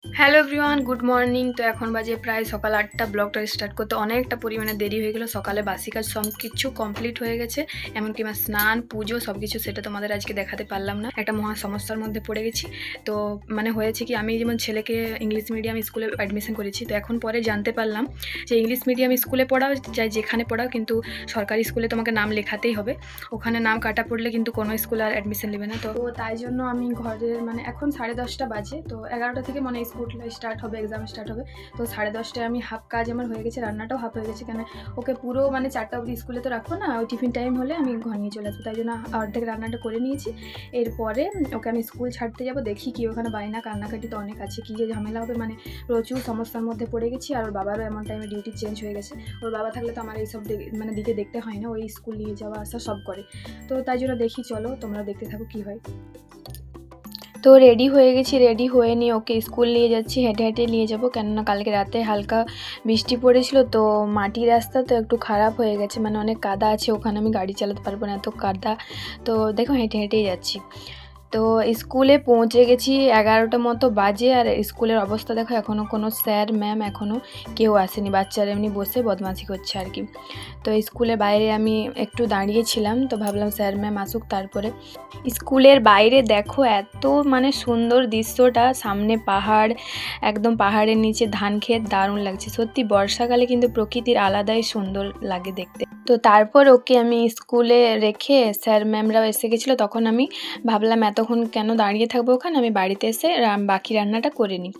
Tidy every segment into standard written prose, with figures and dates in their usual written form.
Hello everyone, good morning. তো এখন বাজে প্রায় সকাল 8টা। ব্লগটা স্টার্ট করতে অনেকটা পরিমাণে দেরি হয়ে গেল। সকালে বাসি কাজ সব কিছু কমপ্লিট হয়ে গেছে, এমনকি আমার স্নান পুজো সব কিছু, সেটা তোমাদের আজকে দেখাতে পারলাম না। একটা মহা সমস্যার মধ্যে পড়ে গেছি। তো মানে হয়েছে কি, আমি যেমন ছেলেকে ইংলিশ মিডিয়াম স্কুলে অ্যাডমিশন করেছি, তো এখন পরে জানতে পারলাম যে ইংলিশ মিডিয়াম স্কুলে পড়াও চাই, যেখানে পড়াও, কিন্তু সরকারি স্কুলে তোমাকে নাম লেখাতেই হবে। ওখানে নাম কাটা পড়লে কিন্তু কোনো স্কুলে আর অ্যাডমিশন নেবে না। তো তাই জন্য আমি ঘরে মানে এখন 10:30 বাজে, তো 11টা থেকে মানে স্কুল স্টার্ট হবে, এক্সাম স্টার্ট হবে। তো 10:30টায় আমি হাফ কাজ আমার হয়ে গেছে, রান্নাটাও হাফ হয়ে গেছে। কেন ওকে পুরো মানে 4টা অবধি স্কুলে তো রাখবো না, ওই টিফিন টাইম হলে আমি ঘর নিয়ে চলে আসবো, তাই জন্য অর্ধেক রান্নাটা করে নিয়েছি। এরপরে ওকে আমি স্কুল ছাড়তে যাবো, দেখি কি ওখানে বায়না কান্নাকাটি তো অনেক আছে, কী যে ঝামেলা হবে, মানে প্রচুর সমস্যার মধ্যে পড়ে গেছি। আর ওর বাবারও এমন টাইমে ডিউটি চেঞ্জ হয়ে গেছে। ওর বাবা থাকলে তো আমার এইসব মানে দিকে দেখতে হয় না, ওই স্কুল নিয়ে যাওয়া আসা সব করে। তো তাই জন্য দেখি, চলো তোমরা দেখতে থাকো কী হয়। তো রেডি হয়ে গেছি, রেডি হয়ে নিয়ে ওকে স্কুল নিয়ে যাচ্ছি, হেঁটে হেঁটে নিয়ে যাবো, কেননা কালকে রাতে হালকা বৃষ্টি পড়েছিল, তো মাটির রাস্তা তো একটু খারাপ হয়ে গেছে, মানে অনেক কাদা আছে, ওখানে আমি গাড়ি চালাতে পারবো না, এত কাদা। তো দেখো হেঁটে হেঁটেই যাচ্ছি। তো স্কুলে পৌঁছে গেছি, 11টা মতো বাজে। আর স্কুলের অবস্থা দেখো, এখনও কোনো স্যার ম্যাম এখনও কেউ আসেনি, বাচ্চারা এমনি বসে বদমাশি করছে আর কি। তো স্কুলের বাইরে আমি একটু দাঁড়িয়েছিলাম, তো ভাবলাম স্যার ম্যাম আসুক তারপরে। স্কুলের বাইরে দেখো এত মানে সুন্দর দৃশ্যটা, সামনে পাহাড়, একদম পাহাড়ের নিচে ধান ক্ষেত, দারুণ লাগছে সত্যি। বর্ষাকালে কিন্তু প্রকৃতির আলাদাই সুন্দর লাগে দেখতে। তো তারপর ওকে আমি স্কুলে রেখে স্যার ম্যামরাও এসে গেছিলো, তখন আমি ভাবলাম এতক্ষণ কেন দাঁড়িয়ে থাকবো ওখানে, আমি বাড়িতে এসে বাকি রান্নাটা করে নিই।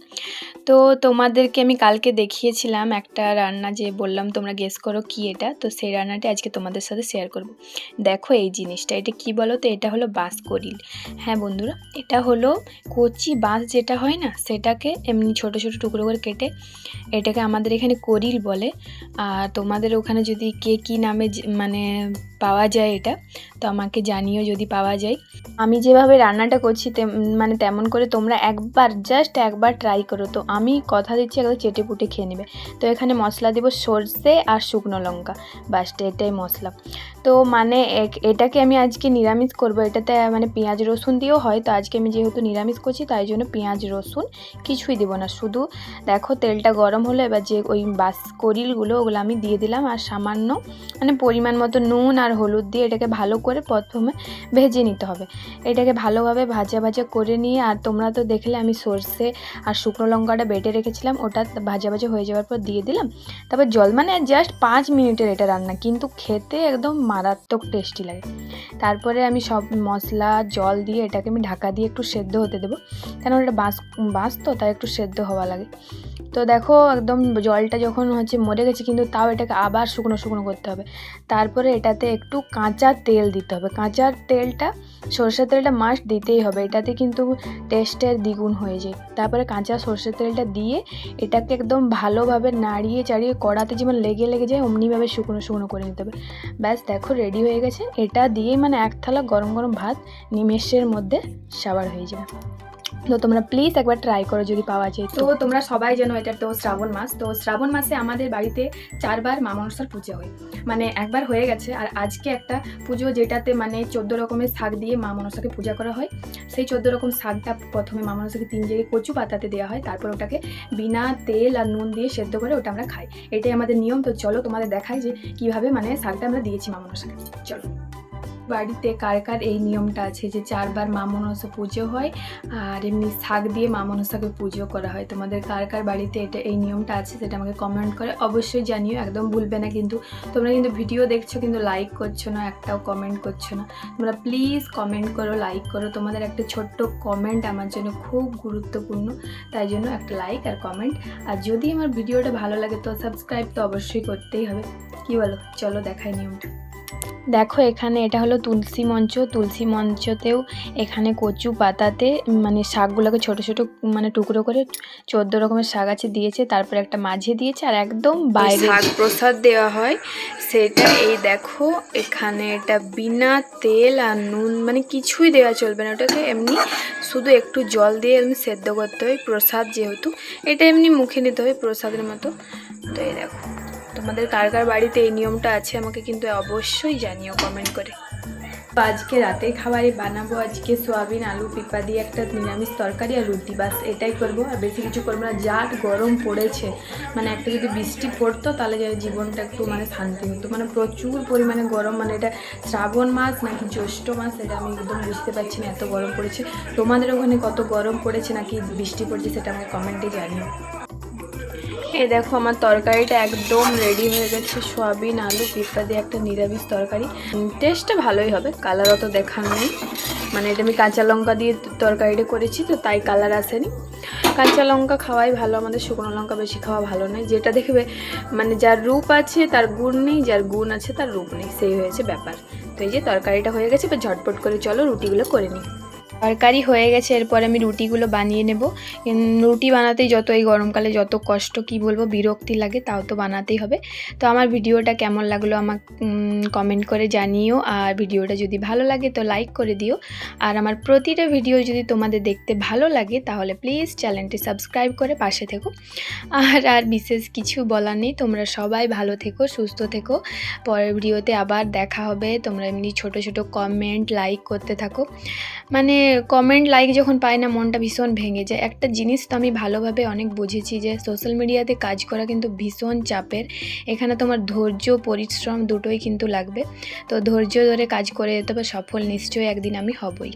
তো তোমাদেরকে আমি কালকে দেখিয়েছিলাম একটা রান্না, যে বললাম তোমরা গেস করো কি এটা, তো সেই রান্নাটা আজকে তোমাদের সাথে শেয়ার করব। দেখো এই জিনিসটা, এটা কি বলো তো, এটা হলো বাঁশকড়িল। হ্যাঁ বন্ধুরা, এটা হলো কচি বাঁশ যেটা হয় না, সেটাকে এমনি ছোট ছোট টুকরো করে কেটে, এটাকে আমাদের এখানে করিল বলে। আর তোমাদের ওখানে যদি কে কী নামে মানে পাওয়া যায় এটা, তো আমাকে জানিও যদি পাওয়া যায়। আমি যেভাবে রান্নাটা করছি মানে তেমন করে তোমরা একবার জাস্ট একবার ট্রাই করো, তো আমি কথা দিচ্ছি একদম চেটে পুটে খেয়ে নেবে। তো এখানে মশলা দেবো সর্ষে আর শুকনো লঙ্কা, বাস এটাই মশলা। তো মানে এটাকে আমি আজকে নিরামিষ করবো, এটাতে মানে পেঁয়াজ রসুন দিয়েও হয়, তো আজকে আমি যেহেতু নিরামিষ করছি তাই জন্য পেঁয়াজ রসুন কিছুই দেবো না। শুধু দেখো তেলটা গরম হলো, এবার যে ওই বাঁশকড়িলগুলো ওগুলো আমি দিয়ে দিলাম, আর সামান্য মানে পরিমাণ মতো নুন আর হলুদ দিয়ে এটাকে ভালো করে প্রথমে ভেজে নিতে হবে। এটাকে ভালোভাবে ভাজা ভাজা করে নিয়ে, আর তোমরা তো দেখলে আমি সর্ষে আর শুকনো লঙ্কাটা বেটে রেখেছিলাম, ওটা ভাজা ভাজা হয়ে যাওয়ার পর দিয়ে দিলাম। তারপর জল, মানে জাস্ট 5 মিনিটের এটা রান্না, কিন্তু খেতে একদম মারাত্মক টেস্টি লাগে। তারপরে আমি সব মশলা জল দিয়ে এটাকে আমি ঢাকা দিয়ে একটু সেদ্ধ হতে দেবো, কেন এটা বাঁশ তো, তাই একটু সেদ্ধ হওয়া লাগে। তো দেখো একদম জলটা যখন হচ্ছে মরে গেছে, কিন্তু তাও এটাকে আবার শুকনো শুকনো করতে হবে। তারপরে এটাতে একটু কাঁচা তেল দিতে হবে, কাঁচা তেলটা, সরষের তেলটা মাস্ট দিতেই হবে, এটাতে কিন্তু টেস্টের দ্বিগুণ হয়ে যায়। তারপরে কাঁচা সরষের তেলটা দিয়ে এটাকে একদম ভালোভাবে নাড়িয়ে চাড়িয়ে, কড়াতে যেমন লেগে লেগে যায় অমনিভাবে শুকনো শুকনো করে নিতে হবে। ব্যাস দেখো রেডি হয়ে গেছে, এটা দিয়েই মানে এক থালা গরম গরম ভাত নিমেষের মধ্যে সাবার হয়ে যাবে। তো তোমরা প্লিজ একবার ট্রাই করো যদি পাওয়া যায়। তো তোমরা সবাই জানো এটা তো শ্রাবণ মাস, তো শ্রাবণ মাসে আমাদের বাড়িতে 4বার মা মনসার পুজো হয়, মানে একবার হয়ে গেছে, আর আজকে একটা পুজো যেটাতে মানে 14 রকমের শাক দিয়ে মা মনসাকে পূজা করা হয়। সেই 14 রকম শাকটা প্রথমে মা মনসাকে 3 জায়গায় কচু পাতাতে দেওয়া হয়, তারপর ওটাকে বিনা তেল আর নুন দিয়ে সেদ্ধ করে ওটা আমরা খাই, এটাই আমাদের নিয়ম। তো চলো তোমাদের দেখাই যে কীভাবে মানে শাকটা আমরা দিয়েছি মা মনসাকে, চলো। বাড়িতে কার কার এই নিয়মটা আছে যে 4বার মা মনসা পুজো হয়, আর এমনি শাক দিয়ে মা মনসাকে পুজো করা হয়? তোমাদের কার কার বাড়িতে এটা এই নিয়মটা আছে সেটা আমাকে কমেন্ট করে অবশ্যই জানিও, একদম ভুলবে না। কিন্তু তোমরা কিন্তু ভিডিও দেখছো কিন্তু লাইক করছো না, একটাও কমেন্ট করছো না। তোমরা প্লিজ কমেন্ট করো, লাইক করো, তোমাদের একটা ছোট্ট কমেন্ট আমার জন্য খুব গুরুত্বপূর্ণ, তাই জন্য একটা লাইক আর কমেন্ট। আর যদি আমার ভিডিওটা ভালো লাগে তো সাবস্ক্রাইব তো অবশ্যই করতেই হবে, কি বলো? চলো দেখাই নিয়মটা। দেখো এখানে এটা হলো তুলসী মঞ্চ, তুলসী মঞ্চতেও এখানে কচু পাতাতে মানে শাকগুলোকে ছোট ছোট মানে টুকরো করে 14 রকমের শাক আছে দিয়েছে, তারপরে একটা মাঝে দিয়েছে, আর একদম বাইরে শাক প্রসাদ দেওয়া হয় সেটা। এই দেখো এখানে এটা বিনা তেল আর নুন মানে কিছুই দেওয়া চলবে না, ওটাকে এমনি শুধু একটু জল দিয়ে এমনি সেদ্ধ করতে হয়, প্রসাদ যেহেতু এটা এমনি মুখে নিতে হয় প্রসাদের মতো। তো এই দেখো তোমাদের কার কার বাড়িতে এই নিয়মটা আছে আমাকে কিন্তু অবশ্যই জানিও কমেন্ট করে। আজকে রাতে খাবারে বানাবো আজকে সোয়াবিন আলু পিপা দিয়ে একটা নিরামিষ তরকারি আর রুটি, বাস এটাই করবো। আর বেশি কিছু করবো না। যা গরম পড়েছে, মানে একটা যদি বৃষ্টি পড়তো তাহলে জীবনটা একটু মানে শান্তি হতো। মানে প্রচুর পরিমাণে গরম, মানে এটা শ্রাবণ মাস নাকি জ্যৈষ্ঠ মাস এটা আমি একদম বুঝতে পারছি না, এত গরম পড়েছে। তোমাদের ওখানে কত গরম পড়েছে নাকি বৃষ্টি পড়ছে সেটা আমাকে কমেন্টে জানিও। এই দেখো আমার তরকারিটা একদম রেডি হয়ে গেছে। সোয়াবিন আলু পিপা দিয়ে একটা নিরামিষ তরকারি। টেস্টটা ভালোই হবে, কালার অত দেখার নেই। মানে এটা আমি কাঁচা লঙ্কা দিয়ে তরকারিটা করেছি তো তাই কালার আসেনি। কাঁচা লঙ্কা খাওয়াই ভালো, আমাদের শুকনো লঙ্কা বেশি খাওয়া ভালো নয়। যেটা দেখবে মানে যার রূপ আছে তার গুণ নেই, যার গুণ আছে তার রূপ নেই, সেই হয়েছে ব্যাপার। তো এই যে তরকারিটা হয়ে গেছে, এবার ঝটপট করে চলো রুটিগুলো করে নিই। তরকারি হয়ে গেছে, এরপর আমি রুটিগুলো বানিয়ে নেব। রুটি বানাতেই যত এই গরমকালে যত কষ্ট, কি বলবো, বিরক্তি লাগে, তাও তো বানাতেই হবে। তো আমার ভিডিওটা কেমন লাগলো আমাকে কমেন্ট করে জানিও। আর ভিডিওটা যদি ভালো লাগে তো লাইক করে দিও। আর আমার প্রতিটা ভিডিও যদি তোমাদের দেখতে ভালো লাগে তাহলে প্লিজ চ্যানেলটি সাবস্ক্রাইব করে পাশে থেকো। আর বিশেষ কিছু বলার নেই, তোমরা সবাই ভালো থেকো, সুস্থ থেকো। পরের ভিডিওতে আবার দেখা হবে। তোমরা এমনি ছোট ছোট কমেন্ট লাইক করতে থাকো। মানে কমেন্ট লাইক যখন পাই না, মনটা ভীষণ ভেঙে যায়। একটা জিনিস তো আমি ভালোভাবে অনেক বুঝেছি যে সোশ্যাল মিডিয়াতে কাজ করা কিন্তু ভীষণ চাপের। এখানে তোমার ধৈর্য পরিশ্রম দুটোই কিন্তু লাগবে। তো ধৈর্য ধরে কাজ করে তবে সফল নিশ্চয়ই একদিন আমি হবই।